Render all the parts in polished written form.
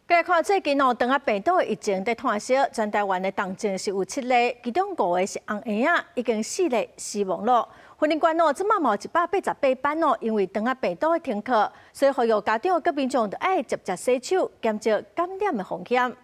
来看最近长阿病毒的疫情在炭烧，全台湾的重症是有7例，其中5个是红婴仔，已经4例死亡了。云林县即马有188班因为长阿病毒的停课，所以呼吁家长跟民众都爱接洗手，减少感染的风险。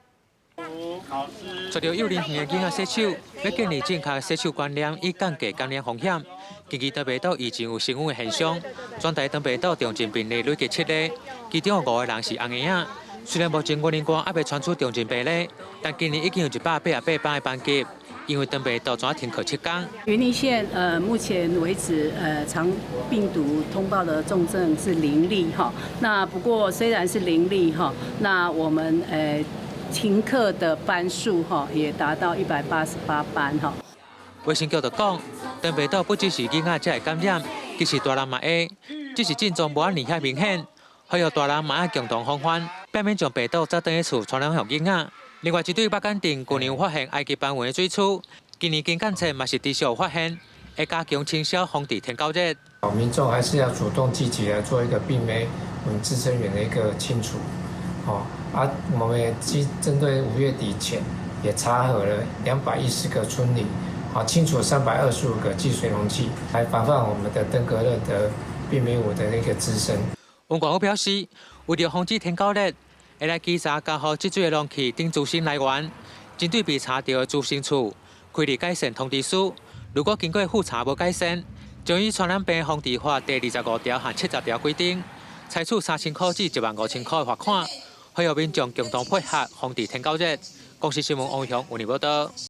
随着幼儿园的囡仔洗手，要建立正确洗手观念，以降低感染风险。近期长病毒疫情有升温的现象，全台长病毒重症病例累计7例，其中有5个人是红婴仔。虽然目前云林县还未传出重症病例，但今年已经有188班的班级，因为长病毒全停课7天。云林县目前为止肠病毒通报的重症是0例哈。那不过虽然是0例哈，那我们停课的班数哈也达到188班哈。卫生局就讲，长病毒不只是囡仔才会感染，其实大人嘛会，只是症状无遐尔明显。呼吁大人嘛要共同防范，避免将病毒再转去厝传染给囡仔。另外，一对北港镇去年有发现埃及斑纹的水厝，今年经检测嘛是持续有发现，会加强清消，防止天高热。民众还是要主动积极来做一个病媒滋生源的一个清除。我们也针对5月底前也查核了210个村里，清除325个积水容器，来防范我们的登革热的病媒的那个滋生。温管局表示，为了防止天高热，会来稽查加护积水的容器顶滋生来源，针对被查到的滋生处，开立改善通知书。如果经过复查无改善，将以传染病防治法第25条和70条规定，采取3000块至15000块的罚款。呼吁民众共同配合，防治天高热。公视新闻王雄为你报道。